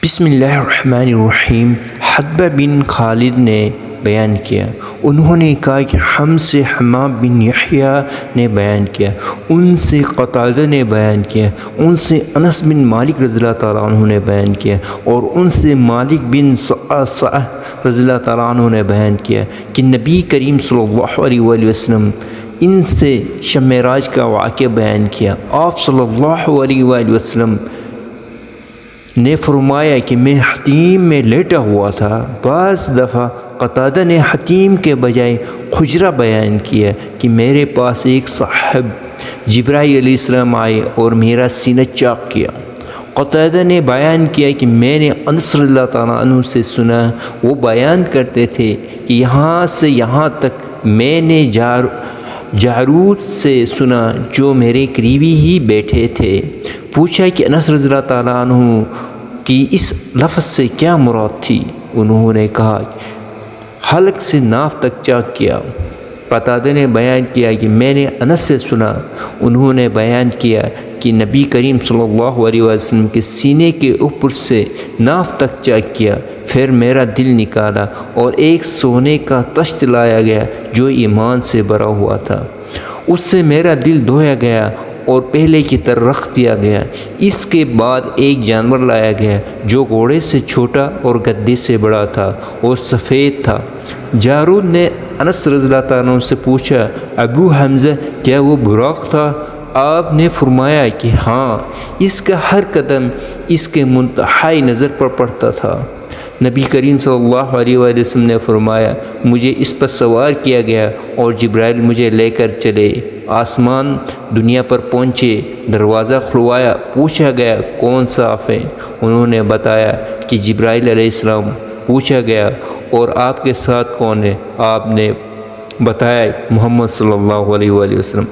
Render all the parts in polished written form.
بسم اللہ الرحمن الرحیم۔ حدبہ بن خالد نے بیان کیا، انہوں نے کہا کہ ہم سے حمام بن یحییٰ نے بیان کیا، ان سے قتادہ نے بیان کیا، ان سے انس بن مالک رضی اللہ تعالیٰ عنہ نے بیان کیا، اور ان سے مالک بن صعصعہ رضی اللہ تعالیٰ عنہ نے بیان کیا کہ نبی کریم صلی اللہ علیہ وآلہ وسلم ان سے شب معراج کا واقعہ بیان کیا۔ آپ صلی اللہ علیہ وآلہ وسلم نے فرمایا کہ میں حتیم میں لیٹا ہوا تھا۔ بعض دفعہ قتادہ نے حتیم کے بجائے حجرہ بیان کیا کہ میرے پاس ایک صاحب جبرائیل علیہ السلام آئے اور میرا سینہ چاک کیا۔ قتادہ نے بیان کیا کہ میں نے انس رضی اللہ تعالیٰ عنہ سے سنا، وہ بیان کرتے تھے کہ یہاں سے یہاں تک میں نے جارود سے سنا جو میرے قریبی ہی بیٹھے تھے۔ پوچھا کہ انس رضی اللہ تعالیٰ عنہ کی اس لفظ سے کیا مراد تھی؟ انہوں نے کہا حلق سے ناف تک چاک کیا۔ قتادہ نے بیان کیا کہ میں نے انس سے سنا، انہوں نے بیان کیا کہ نبی کریم صلی اللہ علیہ وسلم کے سینے کے اوپر سے ناف تک چاک کیا۔ پھر میرا دل نکالا اور ایک سونے کا طشت لایا گیا جو ایمان سے بھرا ہوا تھا، اس سے میرا دل دھویا گیا اور پہلے کی طرح رکھ دیا گیا۔ اس کے بعد ایک جانور لایا گیا جو گھوڑے سے چھوٹا اور گدھے سے بڑا تھا اور سفید تھا۔ جارود نے انس رضی اللہ تعالیٰ عنہ سے پوچھا ابو حمزہ کیا وہ براق تھا؟ آپ نے فرمایا کہ ہاں، اس کا ہر قدم اس کے منتہائی نظر پر پڑتا تھا۔ نبی کریم صلی اللہ علیہ وآلہ وسلم نے فرمایا مجھے اس پر سوار کیا گیا اور جبرائیل مجھے لے کر چلے۔ آسمان دنیا پر پہنچے، دروازہ کھلوایا، پوچھا گیا کون صاف ہے؟ انہوں نے بتایا کہ جبرائیل علیہ السلام۔ پوچھا گیا اور آپ کے ساتھ کون ہے؟ آپ نے بتایا محمد صلی اللہ علیہ وآلہ وسلم۔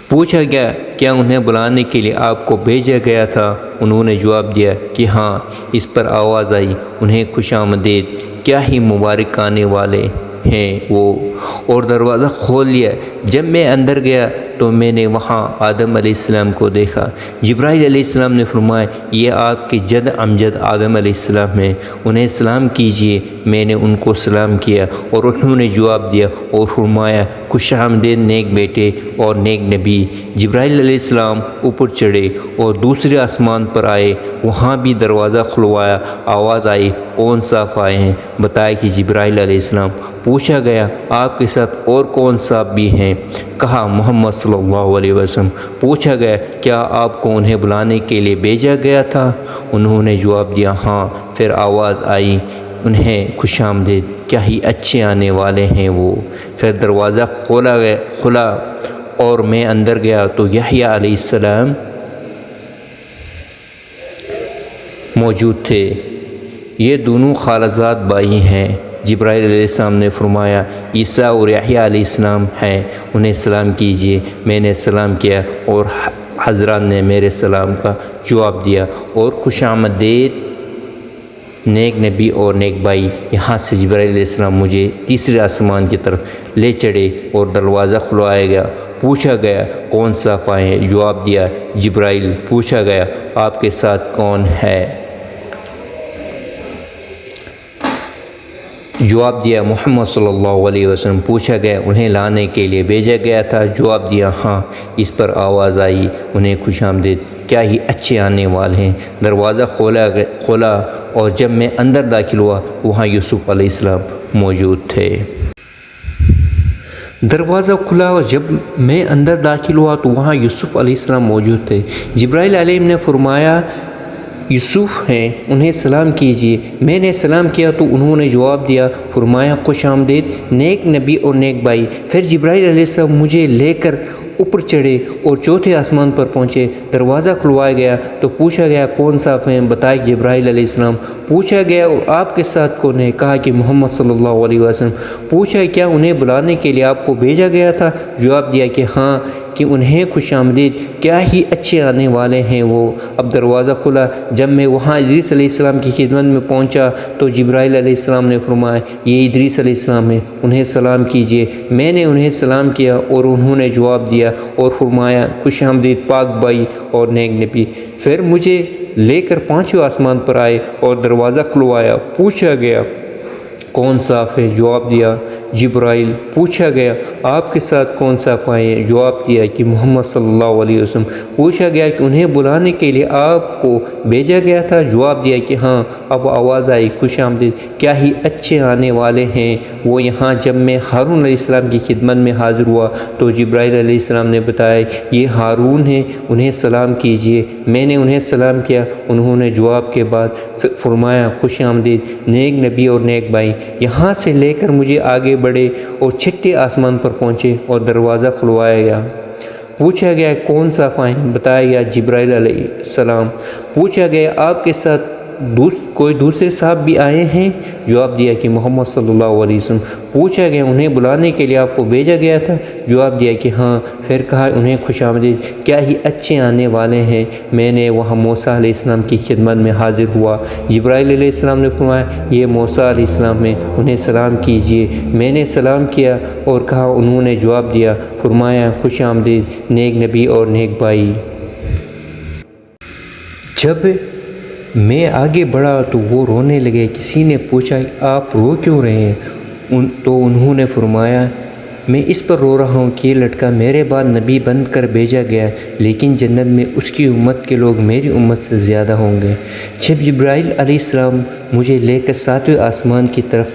پوچھا گیا کیا انہیں بلانے کے لیے آپ کو بھیجا گیا تھا؟ انہوں نے جواب دیا کہ ہاں۔ اس پر آواز آئی انہیں خوش آمدید، کیا ہی مبارک آنے والے ہیں وہ، اور دروازہ کھول لیا۔ جب میں اندر گیا تو میں نے وہاں آدم علیہ السلام کو دیکھا۔ جبرائیل علیہ السلام نے فرمایا یہ آپ کے جد امجد آدم علیہ السلام ہیں، انہیں سلام کیجیے۔ میں نے ان کو سلام کیا اور انہوں نے جواب دیا اور فرمایا خوش آمدید نیک بیٹے اور نیک نبی۔ جبرائیل علیہ السلام اوپر چڑھے اور دوسرے آسمان پر آئے، وہاں بھی دروازہ کھلوایا، آواز آئی کون صاف آئے ہیں؟ بتایا کہ جبرائیل علیہ السلام۔ پوچھا گیا آپ کے ساتھ اور کون صاحب بھی ہیں؟ کہا محمد صلی اللہ علیہ وسلم۔ پوچھا گیا کیا آپ کو انہیں بلانے کے لیے بھیجا گیا تھا؟ انہوں نے جواب دیا ہاں۔ پھر آواز آئی انہیں خوش آمدید، کیا ہی اچھے آنے والے ہیں وہ۔ پھر دروازہ کھلا اور میں اندر گیا تو یحییٰ علیہ السلام موجود تھے۔ یہ دونوں خالزاد بھائی ہیں۔ جبرائیل علیہ السلام نے فرمایا عیسیٰ اور یحییٰ علیہ السلام ہیں، انہیں سلام کیجیے۔ میں نے سلام کیا اور حضرات نے میرے سلام کا جواب دیا اور خوش آمدید نیک نبی اور نیک بھائی۔ یہاں سے جبرائیل علیہ السلام مجھے تیسرے آسمان کی طرف لے چڑھے اور دروازہ کھلوایا گیا۔ پوچھا گیا کون صاف آئے ہیں؟ جواب دیا جبرائیل۔ پوچھا گیا آپ کے ساتھ کون ہے؟ جواب دیا محمد صلی اللہ علیہ وسلم۔ پوچھا گیا انہیں لانے کے لیے بھیجا گیا تھا؟ جواب دیا ہاں۔ اس پر آواز آئی انہیں خوش آمدید، کیا ہی اچھے آنے والے ہیں۔ دروازہ کھولا اور جب میں اندر داخل ہوا وہاں یوسف علیہ السلام موجود تھے۔ دروازہ کھلا اور جب میں اندر داخل ہوا تو وہاں یوسف علیہ السلام موجود تھے۔ جبرائیل علیہ نے فرمایا یوسف ہیں، انہیں سلام کیجیے۔ میں نے سلام کیا تو انہوں نے جواب دیا، فرمایا خوش آمدید نیک نبی اور نیک بھائی۔ پھر جبرائیل علیہ السلام مجھے لے کر اوپر چڑھے اور چوتھے آسمان پر پہنچے۔ دروازہ کھلوایا گیا تو پوچھا گیا کون صاف ہیں؟ بتایا جبرائیل علیہ السلام۔ پوچھا گیا اور آپ کے ساتھ کون ہے؟ کہا کہ محمد صلی اللہ علیہ وسلم۔ پوچھا کیا انہیں بلانے کے لیے آپ کو بھیجا گیا تھا؟ جواب دیا کہ ہاں، کہ انہیں خوش آمدید، کیا ہی اچھے آنے والے ہیں وہ۔ اب دروازہ کھلا، جب میں وہاں ادریس علیہ السلام کی خدمت میں پہنچا تو جبرائیل علیہ السلام نے فرمایا یہ ادریس علیہ السلام ہیں، انہیں سلام کیجیے۔ میں نے انہیں سلام کیا اور انہوں نے جواب دیا اور فرمایا خوش آمدید پاک بھائی اور نیک نبی۔ پھر مجھے لے کر پانچویں آسمان پر آئے اور دروازہ کھلوایا۔ پوچھا گیا کون صاف ہے؟ جواب دیا جبرائیل۔ پوچھا گیا آپ کے ساتھ کون صاف آئے ہیں؟ جواب دیا کہ محمد صلی اللہ علیہ وسلم۔ پوچھا گیا کہ انہیں بلانے کے لیے آپ کو بھیجا گیا تھا؟ جواب دیا کہ ہاں۔ اب آواز آئی خوش آمدید، کیا ہی اچھے آنے والے ہیں وہ یہاں۔ جب میں ہارون علیہ السلام کی خدمت میں حاضر ہوا تو جبرائیل علیہ السلام نے بتایا یہ ہارون ہیں، انہیں سلام کیجیے۔ میں نے انہیں سلام کیا، انہوں نے جواب کے بعد فرمایا خوش آمدید نیک نبی اور نیک بھائی۔ یہاں سے لے کر مجھے آگے بڑھے اور چھٹے آسمان پر پہنچے اور دروازہ کھلوایا گیا۔ پوچھا گیا کون صاف آئے ہیں؟ بتایا گیا جبرائیل علیہ السلام۔ پوچھا گیا آپ کے ساتھ کوئی دوسرے صاحب بھی آئے ہیں؟ جواب دیا کہ محمد صلی اللہ علیہ وسلم۔ پوچھا گیا انہیں بلانے کے لیے آپ کو بھیجا گیا تھا؟ جواب دیا کہ ہاں۔ پھر کہا انہیں خوش آمدید، کیا ہی اچھے آنے والے ہیں۔ میں نے وہاں موسیٰ علیہ السلام کی خدمت میں حاضر ہوا۔ جبرائیل علیہ السلام نے فرمایا یہ موسیٰ علیہ السلام ہیں، انہیں سلام کیجیے۔ میں نے سلام کیا اور کہا، انہوں نے جواب دیا، فرمایا خوش آمدید نیک نبی اور نیک بھائی۔ جب میں آگے بڑھا تو وہ رونے لگے۔ کسی نے پوچھا آپ رو کیوں رہے ہیں؟ تو انہوں نے فرمایا میں اس پر رو رہا ہوں کہ یہ لڑکا میرے بعد نبی بن کر بھیجا گیا، لیکن جنت میں اس کی امت کے لوگ میری امت سے زیادہ ہوں گے۔ جب جبرائیل علیہ السلام مجھے لے کر ساتویں آسمان کی طرف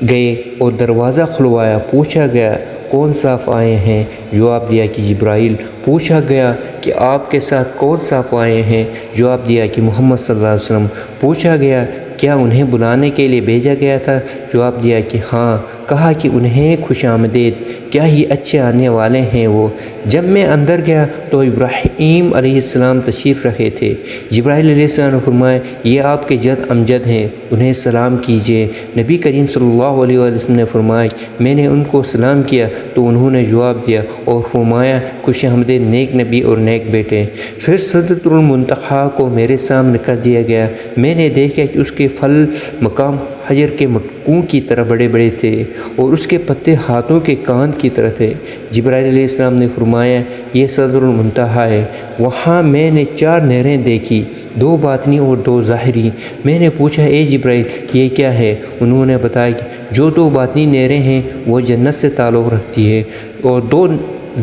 گئے اور دروازہ کھلوایا، پوچھا گیا کون صاف آئے ہیں؟ جواب دیا کہ جبرائیل۔ پوچھا گیا کہ آپ کے ساتھ کون صاف آئے ہیں؟ جواب دیا کہ محمد صلی اللہ علیہ وسلم۔ پوچھا گیا کیا انہیں بلانے کے لیے بھیجا گیا تھا؟ جواب دیا کہ ہاں۔ کہا کہ انہیں خوش آمدید، کیا ہی اچھے آنے والے ہیں وہ۔ جب میں اندر گیا تو ابراہیم علیہ السلام تشریف رکھے تھے۔ جبرائیل علیہ السلام نے فرمایا یہ آپ کے جد امجد ہیں، انہیں سلام کیجیے۔ نبی کریم صلی اللہ علیہ وسلم نے فرمایا میں نے ان کو سلام کیا تو انہوں نے جواب دیا اور فرمایا خوش آمدید نیک نبی اور نیک بیٹے۔ پھر سدرۃ المنتہیٰ کو میرے سامنے کر دیا گیا۔ میں نے دیکھا کہ اس کے پھل مقام حجر کے مٹکوں کی طرح بڑے بڑے تھے اور اس کے پتے ہاتھوں کے کان کی طرح تھے۔ جبرائیل علیہ السلام نے فرمایا یہ سدرۃ المنتہیٰ ہے۔ وہاں میں نے 4 نہریں دیکھی، 2 باطنی اور 2 ظاہری۔ میں نے پوچھا اے جبرائیل یہ کیا ہے؟ انہوں نے بتایا کہ جو 2 باطنی نہریں ہیں وہ جنت سے تعلق رکھتی ہے اور 2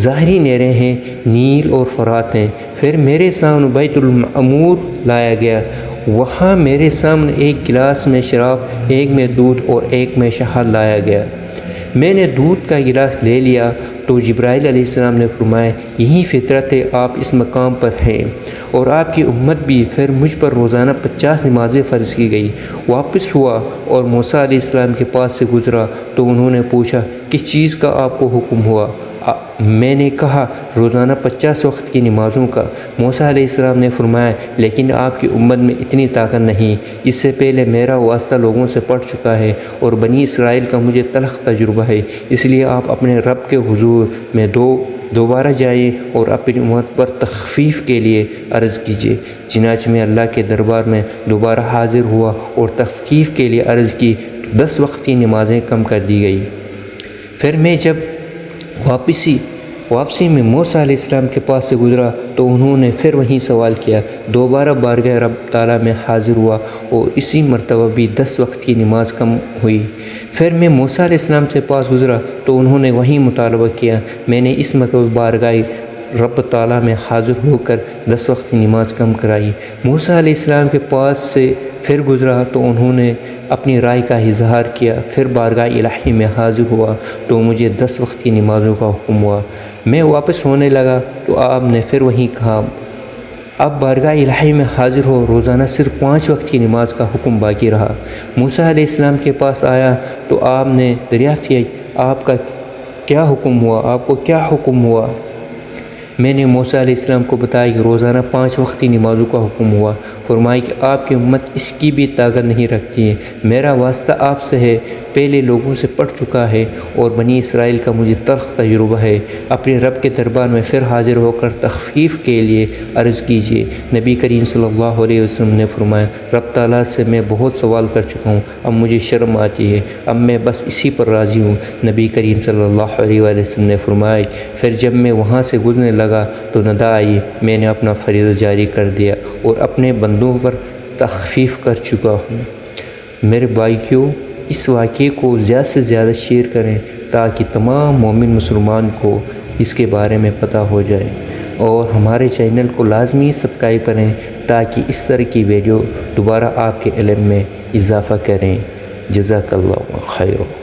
ظاہری نہریں ہیں نیل اور فرات ہیں۔ پھر میرے سامنے بیت المعمور لایا گیا۔ وہاں میرے سامنے ایک گلاس میں شراب، ایک میں دودھ اور ایک میں شہد لایا گیا۔ میں نے دودھ کا گلاس لے لیا تو جبرائیل علیہ السلام نے فرمایا یہی فطرت ہے، آپ اس مقام پر ہیں اور آپ کی امت بھی۔ پھر مجھ پر روزانہ 50 نمازیں فرض کی گئی۔ واپس ہوا اور موسیٰ علیہ السلام کے پاس سے گزرا تو انہوں نے پوچھا کس چیز کا آپ کو حکم ہوا؟ میں نے کہا روزانہ 50 وقت کی نمازوں کا۔ موسیٰ علیہ السلام نے فرمایا لیکن آپ کی امت میں اتنی طاقت نہیں، اس سے پہلے میرا واسطہ لوگوں سے پڑ چکا ہے اور بنی اسرائیل کا مجھے تلخ تجربہ ہے، اس لیے آپ اپنے رب کے حضور میں دوبارہ جائیں اور اپنی امت پر تخفیف کے لیے عرض کیجیے۔ چنانچہ میں اللہ کے دربار میں دوبارہ حاضر ہوا اور تخفیف کے لیے عرض کی تو 10 وقت کی نمازیں کم کر دی گئی۔ پھر میں جب واپسی میں موسیٰ علیہ السلام کے پاس سے گزرا تو انہوں نے پھر وہیں سوال کیا۔ دوبارہ بارگاہ رب تعالیٰ میں حاضر ہوا اور اسی مرتبہ بھی 10 وقت کی نماز کم ہوئی۔ پھر میں موسیٰ علیہ السلام سے پاس گزرا تو انہوں نے وہیں مطالبہ کیا۔ میں نے اس مرتبہ بارگاہ رب تعالیٰ میں حاضر ہو کر 10 وقت کی نماز کم کرائی۔ موسیٰ علیہ السلام کے پاس سے پھر گزرا تو انہوں نے اپنی رائے کا اظہار کیا۔ پھر بارگاہ الہی میں حاضر ہوا تو مجھے 10 وقت کی نمازوں کا حکم ہوا۔ میں واپس ہونے لگا تو آپ نے پھر وہیں کہا اب بارگاہ الہی میں حاضر ہو، روزانہ صرف 5 وقت کی نماز کا حکم باقی رہا۔ موسیٰ علیہ السلام کے پاس آیا تو آپ نے دریافت کیا آپ کا کیا حکم ہوا؟ آپ کو کیا حکم ہوا؟ میں نے موسیٰ علیہ السلام کو بتایا کہ روزانہ 5 وقت کی نمازوں کا حکم ہوا۔ فرمایا کہ آپ کی امت اس کی بھی طاقت نہیں رکھتی ہے، میرا واسطہ آپ سے ہے، پہلے لوگوں سے پڑ چکا ہے اور بنی اسرائیل کا مجھے تلخ تجربہ ہے۔ اپنے رب کے دربار میں پھر حاضر ہو کر تخفیف کے لیے عرض کیجیے۔ نبی کریم صلی اللہ علیہ وسلم نے فرمایا رب تعالیٰ سے میں بہت سوال کر چکا ہوں، اب مجھے شرم آتی ہے، اب میں بس اسی پر راضی ہوں۔ نبی کریم صلی اللہ علیہ وسلم نے فرمایا پھر جب میں وہاں سے گزرنے لگا تو ندا آئی، میں نے اپنا فریضہ جاری کر دیا اور اپنے بندوں پر تخفیف کر چکا ہوں۔ میرے بھائیوں، اس واقعے کو زیادہ سے زیادہ شیئر کریں تاکہ تمام مومن مسلمان کو اس کے بارے میں پتہ ہو جائے، اور ہمارے چینل کو لازمی سبسکرائب کریں تاکہ اس طرح کی ویڈیو دوبارہ آپ کے علم میں اضافہ کریں۔ جزاک اللہ خیر۔